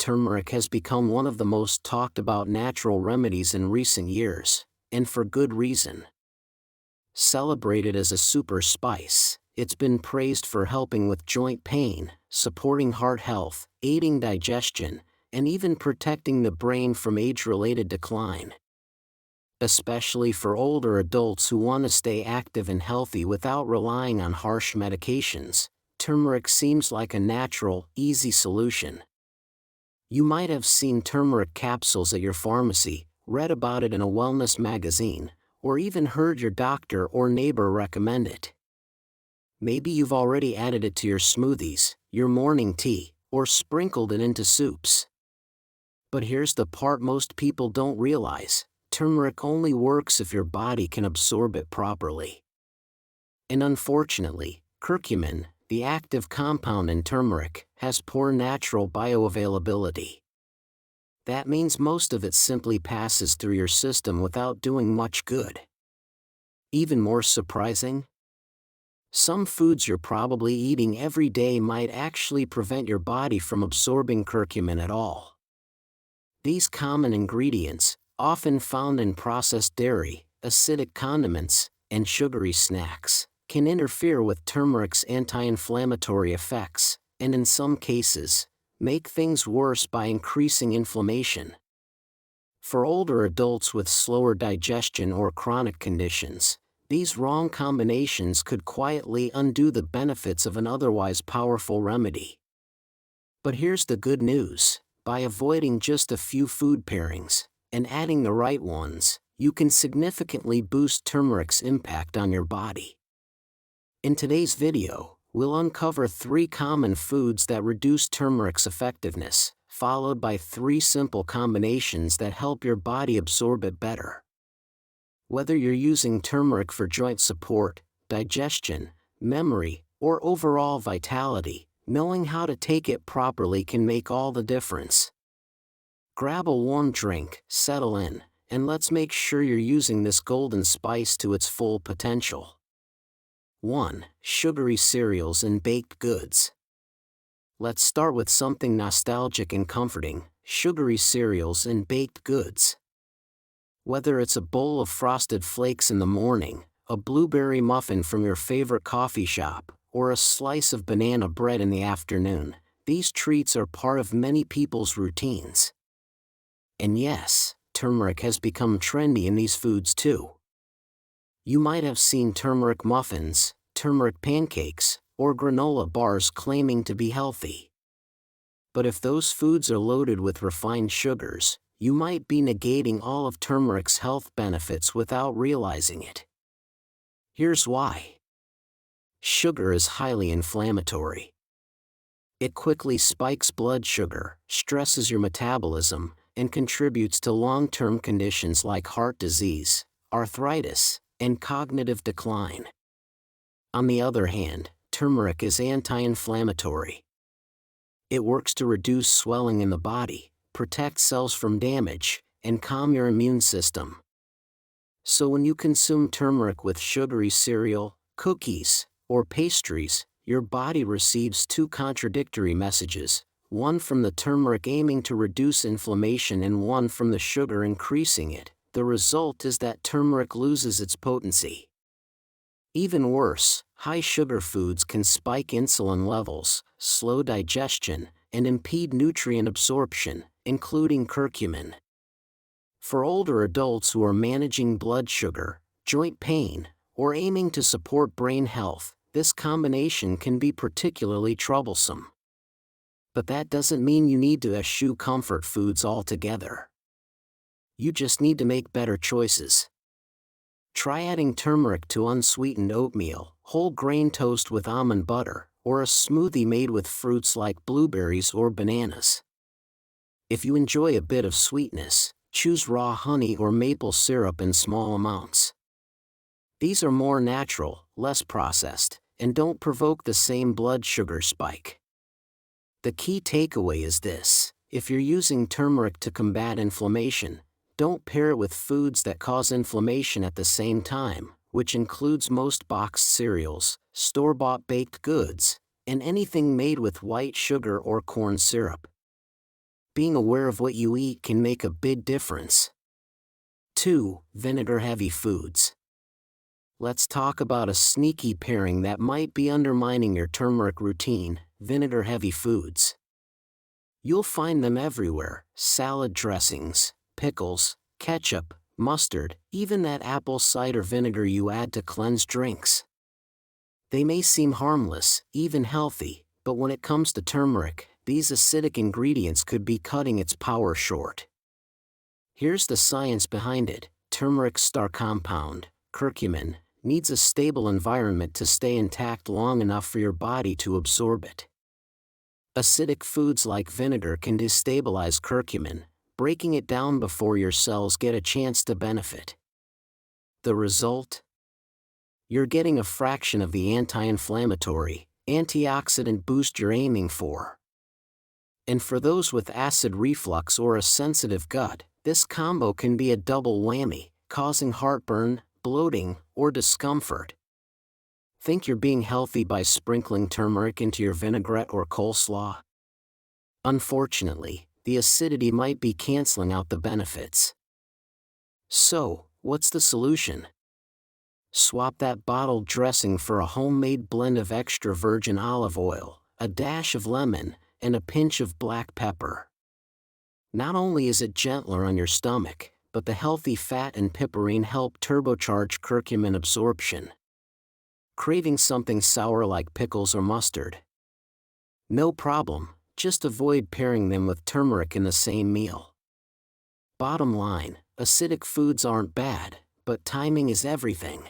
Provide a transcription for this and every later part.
turmeric has become one of the most talked about natural remedies in recent years, and for good reason. Celebrated as a super spice, it's been praised for helping with joint pain, supporting heart health, aiding digestion, and even protecting the brain from age-related decline. Especially for older adults who want to stay active and healthy without relying on harsh medications, turmeric seems like a natural, easy solution. You might have seen turmeric capsules at your pharmacy, read about it in a wellness magazine, or even heard your doctor or neighbor recommend it. Maybe you've already added it to your smoothies, your morning tea, or sprinkled it into soups. But here's the part most people don't realize: turmeric only works if your body can absorb it properly. And unfortunately, curcumin, the active compound in turmeric, has poor natural bioavailability. That means most of it simply passes through your system without doing much good. Even more surprising? Some foods you're probably eating every day might actually prevent your body from absorbing curcumin at all. These common ingredients, often found in processed dairy, acidic condiments, and sugary snacks, can interfere with turmeric's anti-inflammatory effects, and in some cases, make things worse by increasing inflammation. For older adults with slower digestion or chronic conditions, these wrong combinations could quietly undo the benefits of an otherwise powerful remedy. But here's the good news: by avoiding just a few food pairings, and adding the right ones, you can significantly boost turmeric's impact on your body. In today's video, we'll uncover 3 common foods that reduce turmeric's effectiveness, followed by 3 simple combinations that help your body absorb it better. Whether you're using turmeric for joint support, digestion, memory, or overall vitality, knowing how to take it properly can make all the difference. Grab a warm drink, settle in, and let's make sure you're using this golden spice to its full potential. 1. Sugary cereals and baked goods. Let's start with something nostalgic and comforting: sugary cereals and baked goods. Whether it's a bowl of frosted flakes in the morning, a blueberry muffin from your favorite coffee shop, or a slice of banana bread in the afternoon, these treats are part of many people's routines. And yes, turmeric has become trendy in these foods too. You might have seen turmeric muffins, turmeric pancakes, or granola bars claiming to be healthy. But if those foods are loaded with refined sugars, you might be negating all of turmeric's health benefits without realizing it. Here's why. Sugar is highly inflammatory. It quickly spikes blood sugar, stresses your metabolism, and contributes to long-term conditions like heart disease, arthritis, and cognitive decline. On the other hand, turmeric is anti-inflammatory. It works to reduce swelling in the body, protect cells from damage, and calm your immune system. So when you consume turmeric with sugary cereal, cookies, or pastries, your body receives 2 contradictory messages: one from the turmeric aiming to reduce inflammation and one from the sugar increasing it. The result is that turmeric loses its potency. Even worse, high sugar foods can spike insulin levels, slow digestion, and impede nutrient absorption, including curcumin. For older adults who are managing blood sugar, joint pain, or aiming to support brain health, this combination can be particularly troublesome. But that doesn't mean you need to eschew comfort foods altogether. You just need to make better choices. Try adding turmeric to unsweetened oatmeal, whole grain toast with almond butter, or a smoothie made with fruits like blueberries or bananas. If you enjoy a bit of sweetness, choose raw honey or maple syrup in small amounts. These are more natural, less processed, and don't provoke the same blood sugar spike. The key takeaway is this: if you're using turmeric to combat inflammation, don't pair it with foods that cause inflammation at the same time, which includes most boxed cereals, store-bought baked goods, and anything made with white sugar or corn syrup. Being aware of what you eat can make a big difference. 2. Vinegar-heavy foods. Let's talk about a sneaky pairing that might be undermining your turmeric routine: vinegar-heavy foods. You'll find them everywhere: salad dressings, pickles, ketchup, mustard, even that apple cider vinegar you add to cleanse drinks. They may seem harmless, even healthy, but when it comes to turmeric, these acidic ingredients could be cutting its power short. Here's the science behind it. Turmeric's star compound, curcumin, needs a stable environment to stay intact long enough for your body to absorb it. Acidic foods like vinegar can destabilize curcumin, breaking it down before your cells get a chance to benefit. The result? You're getting a fraction of the anti-inflammatory, antioxidant boost you're aiming for. And for those with acid reflux or a sensitive gut, this combo can be a double whammy, causing heartburn, bloating, or discomfort. Think you're being healthy by sprinkling turmeric into your vinaigrette or coleslaw? Unfortunately, the acidity might be canceling out the benefits. So, what's the solution? Swap that bottled dressing for a homemade blend of extra virgin olive oil, a dash of lemon, and a pinch of black pepper. Not only is it gentler on your stomach, but the healthy fat and piperine help turbocharge curcumin absorption. Craving something sour like pickles or mustard? No problem, just avoid pairing them with turmeric in the same meal. Bottom line, acidic foods aren't bad, but timing is everything.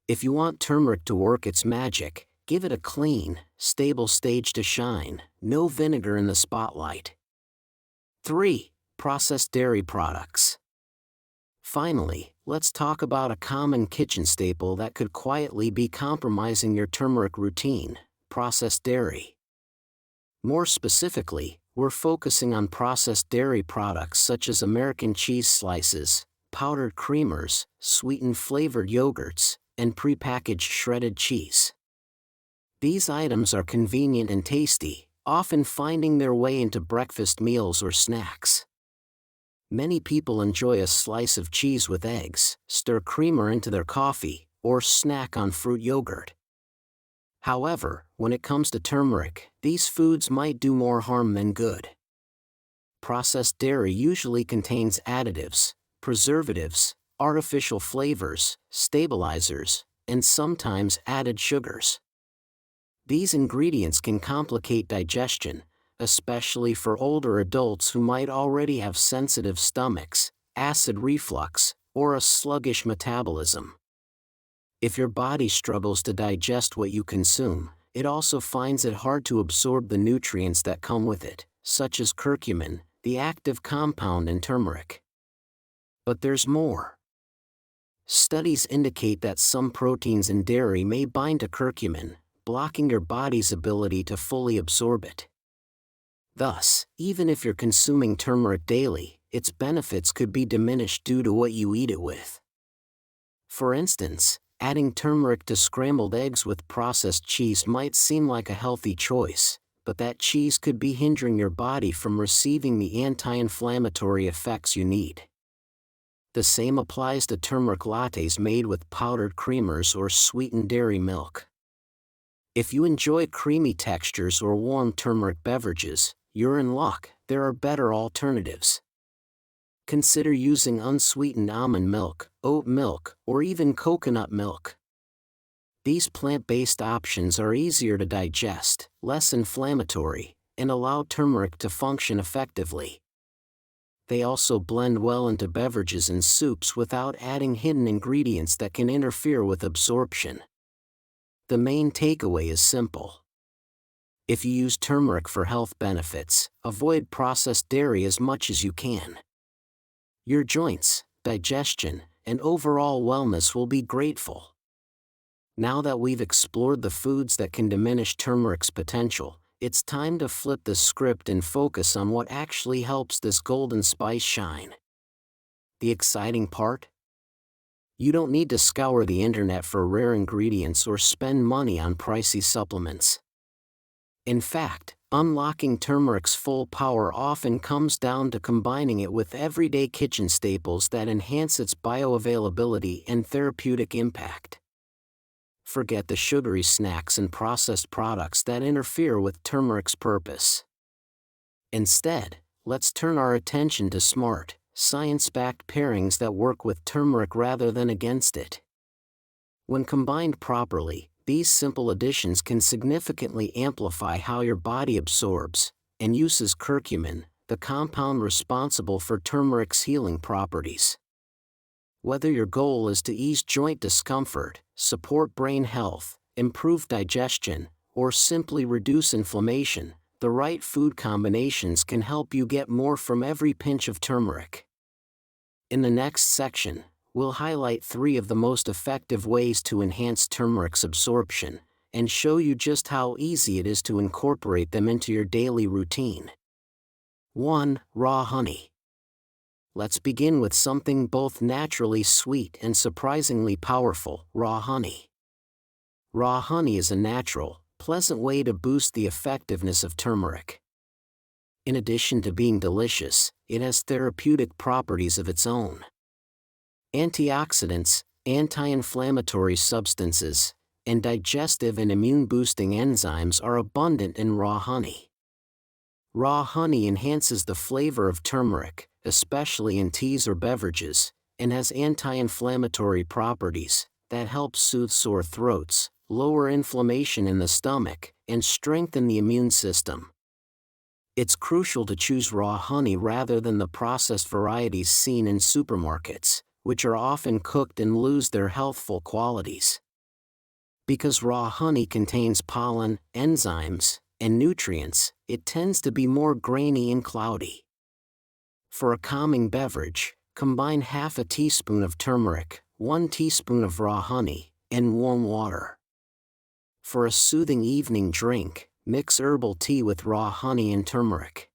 If you want turmeric to work its magic, give it a clean, stable stage to shine, no vinegar in the spotlight. 3. Processed dairy products. Finally, let's talk about a common kitchen staple that could quietly be compromising your turmeric routine: processed dairy. More specifically, we're focusing on processed dairy products such as American cheese slices, powdered creamers, sweetened flavored yogurts, and prepackaged shredded cheese. These items are convenient and tasty, often finding their way into breakfast meals or snacks. Many people enjoy a slice of cheese with eggs, stir creamer into their coffee, or snack on fruit yogurt. However, when it comes to turmeric, these foods might do more harm than good. Processed dairy usually contains additives, preservatives, artificial flavors, stabilizers, and sometimes added sugars. These ingredients can complicate digestion, especially for older adults who might already have sensitive stomachs, acid reflux, or a sluggish metabolism. If your body struggles to digest what you consume, it also finds it hard to absorb the nutrients that come with it, such as curcumin, the active compound in turmeric. But there's more. Studies indicate that some proteins in dairy may bind to curcumin, blocking your body's ability to fully absorb it. Thus, even if you're consuming turmeric daily, its benefits could be diminished due to what you eat it with. For instance, adding turmeric to scrambled eggs with processed cheese might seem like a healthy choice, but that cheese could be hindering your body from receiving the anti-inflammatory effects you need. The same applies to turmeric lattes made with powdered creamers or sweetened dairy milk. If you enjoy creamy textures or warm turmeric beverages, you're in luck. There are better alternatives. Consider using unsweetened almond milk, oat milk, or even coconut milk. These plant-based options are easier to digest, less inflammatory, and allow turmeric to function effectively. They also blend well into beverages and soups without adding hidden ingredients that can interfere with absorption. The main takeaway is simple. If you use turmeric for health benefits, avoid processed dairy as much as you can. Your joints, digestion, and overall wellness will be grateful. Now that we've explored the foods that can diminish turmeric's potential, it's time to flip the script and focus on what actually helps this golden spice shine. The exciting part? You don't need to scour the internet for rare ingredients or spend money on pricey supplements. In fact, Unlocking turmeric's full power often comes down to combining it with everyday kitchen staples that enhance its bioavailability and therapeutic impact. Forget the sugary snacks and processed products that interfere with turmeric's purpose. Instead, let's turn our attention to smart, science-backed pairings that work with turmeric rather than against it. When combined properly, these simple additions can significantly amplify how your body absorbs and uses curcumin, the compound responsible for turmeric's healing properties. Whether your goal is to ease joint discomfort, support brain health, improve digestion, or simply reduce inflammation, the right food combinations can help you get more from every pinch of turmeric. In the next section, we'll highlight 3 of the most effective ways to enhance turmeric's absorption, and show you just how easy it is to incorporate them into your daily routine. 1. Raw honey. Let's begin with something both naturally sweet and surprisingly powerful: raw honey. Raw honey is a natural, pleasant way to boost the effectiveness of turmeric. In addition to being delicious, it has therapeutic properties of its own. Antioxidants, anti-inflammatory substances, and digestive and immune-boosting enzymes are abundant in raw honey. Raw honey enhances the flavor of turmeric, especially in teas or beverages, and has anti-inflammatory properties that help soothe sore throats, lower inflammation in the stomach, and strengthen the immune system. It's crucial to choose raw honey rather than the processed varieties seen in supermarkets, which are often cooked and lose their healthful qualities. Because raw honey contains pollen, enzymes, and nutrients, it tends to be more grainy and cloudy. For a calming beverage, combine half a teaspoon of turmeric, 1 teaspoon of raw honey, and warm water. For a soothing evening drink, mix herbal tea with raw honey and turmeric.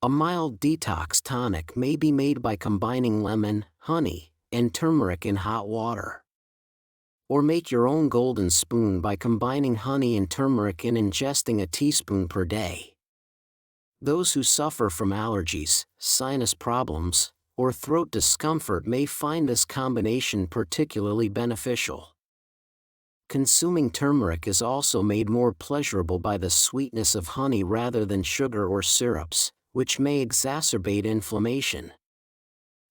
A mild detox tonic may be made by combining lemon, honey, and turmeric in hot water. Or make your own golden spoon by combining honey and turmeric and ingesting a teaspoon per day. Those who suffer from allergies, sinus problems, or throat discomfort may find this combination particularly beneficial. Consuming turmeric is also made more pleasurable by the sweetness of honey rather than sugar or syrups, which may exacerbate inflammation.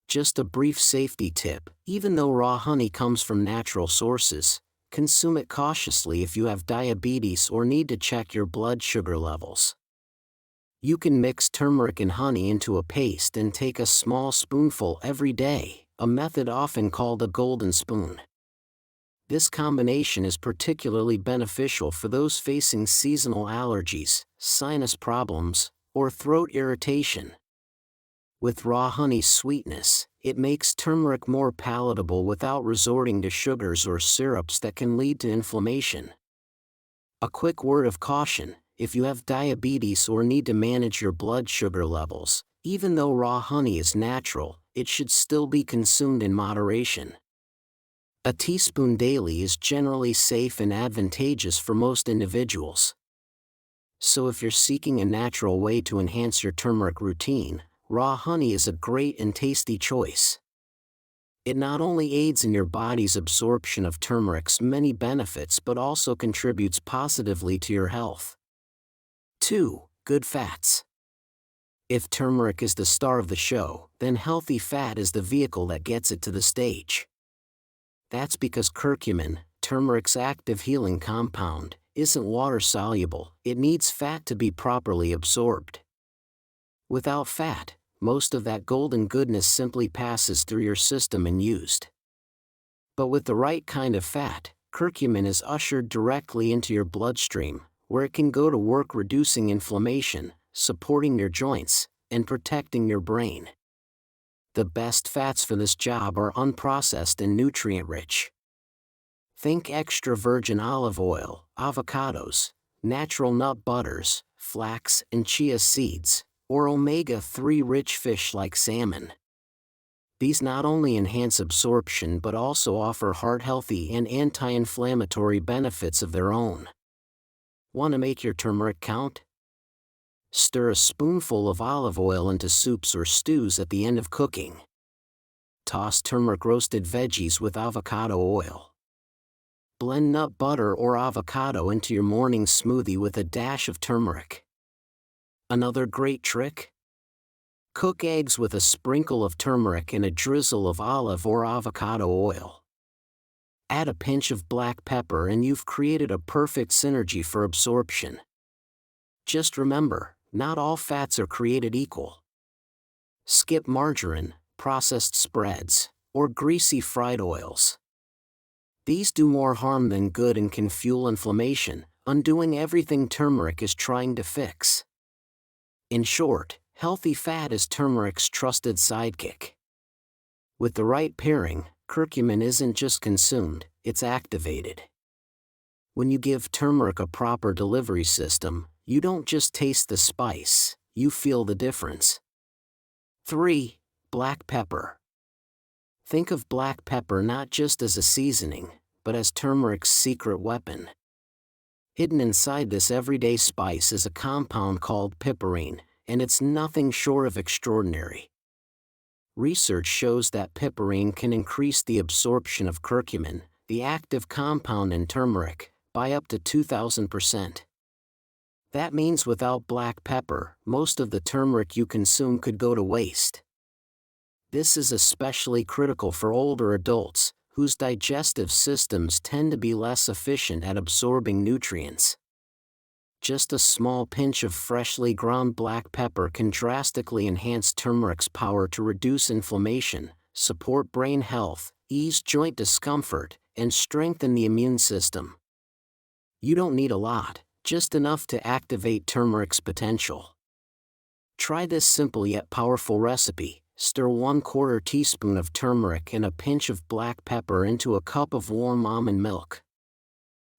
Just a brief safety tip: even though raw honey comes from natural sources, consume it cautiously if you have diabetes or need to check your blood sugar levels. You can mix turmeric and honey into a paste and take a small spoonful every day, a method often called a golden spoon. This combination is particularly beneficial for those facing seasonal allergies, sinus problems, or throat irritation. With raw honey's sweetness, it makes turmeric more palatable without resorting to sugars or syrups that can lead to inflammation. A quick word of caution: if you have diabetes or need to manage your blood sugar levels, even though raw honey is natural, it should still be consumed in moderation. A teaspoon daily is generally safe and advantageous for most individuals. So if you're seeking a natural way to enhance your turmeric routine, raw honey is a great and tasty choice. It not only aids in your body's absorption of turmeric's many benefits but also contributes positively to your health. 2. Good fats. If turmeric is the star of the show, then healthy fat is the vehicle that gets it to the stage. That's because curcumin, turmeric's active healing compound, isn't water-soluble. It needs fat to be properly absorbed. Without fat, most of that golden goodness simply passes through your system unused. But with the right kind of fat, curcumin is ushered directly into your bloodstream, where it can go to work reducing inflammation, supporting your joints, and protecting your brain. The best fats for this job are unprocessed and nutrient-rich. Think extra virgin olive oil, avocados, natural nut butters, flax and chia seeds, or omega-3 rich fish like salmon. These not only enhance absorption but also offer heart-healthy and anti-inflammatory benefits of their own. Want to make your turmeric count? Stir a spoonful of olive oil into soups or stews at the end of cooking. Toss turmeric roasted veggies with avocado oil. Blend nut butter or avocado into your morning smoothie with a dash of turmeric. Another great trick? Cook eggs with a sprinkle of turmeric and a drizzle of olive or avocado oil. Add a pinch of black pepper and you've created a perfect synergy for absorption. Just remember, not all fats are created equal. Skip margarine, processed spreads, or greasy fried oils. These do more harm than good and can fuel inflammation, undoing everything turmeric is trying to fix. In short, healthy fat is turmeric's trusted sidekick. With the right pairing, curcumin isn't just consumed, it's activated. When you give turmeric a proper delivery system, you don't just taste the spice, you feel the difference. 3. Black pepper. Think of black pepper not just as a seasoning, but as turmeric's secret weapon. Hidden inside this everyday spice is a compound called piperine, and it's nothing short of extraordinary. Research shows that piperine can increase the absorption of curcumin, the active compound in turmeric, by up to 2,000%. That means without black pepper, most of the turmeric you consume could go to waste. This is especially critical for older adults, whose digestive systems tend to be less efficient at absorbing nutrients. Just a small pinch of freshly ground black pepper can drastically enhance turmeric's power to reduce inflammation, support brain health, ease joint discomfort, and strengthen the immune system. You don't need a lot, just enough to activate turmeric's potential. Try this simple yet powerful recipe. Stir 1/4 teaspoon of turmeric and a pinch of black pepper into a cup of warm almond milk.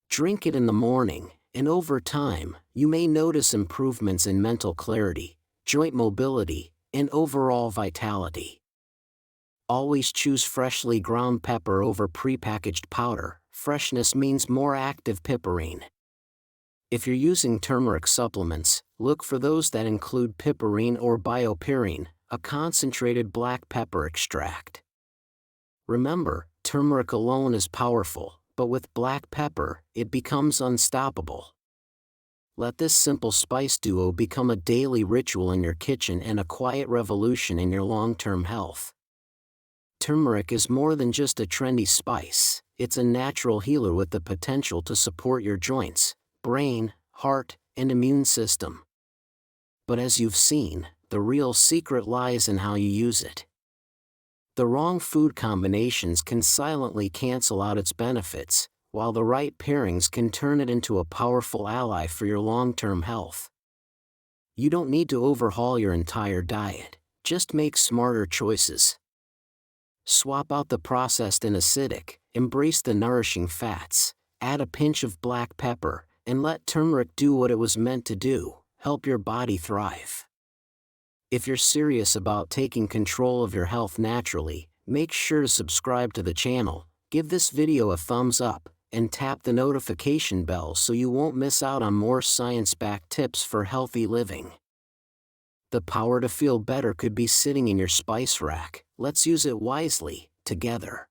Drink it in the morning, and over time, you may notice improvements in mental clarity, joint mobility, and overall vitality. Always choose freshly ground pepper over prepackaged powder. Freshness means more active piperine. If you're using turmeric supplements, look for those that include piperine or biopyrine, a concentrated black pepper extract. Remember, turmeric alone is powerful, but with black pepper, it becomes unstoppable. Let this simple spice duo become a daily ritual in your kitchen and a quiet revolution in your long-term health. Turmeric is more than just a trendy spice, it's a natural healer with the potential to support your joints, brain, heart, and immune system. But as you've seen, the real secret lies in how you use it. The wrong food combinations can silently cancel out its benefits, while the right pairings can turn it into a powerful ally for your long-term health. You don't need to overhaul your entire diet, just make smarter choices. Swap out the processed and acidic, embrace the nourishing fats, add a pinch of black pepper, and let turmeric do what it was meant to do, help your body thrive. If you're serious about taking control of your health naturally, make sure to subscribe to the channel, give this video a thumbs up, and tap the notification bell so you won't miss out on more science-backed tips for healthy living. The power to feel better could be sitting in your spice rack. Let's use it wisely, together.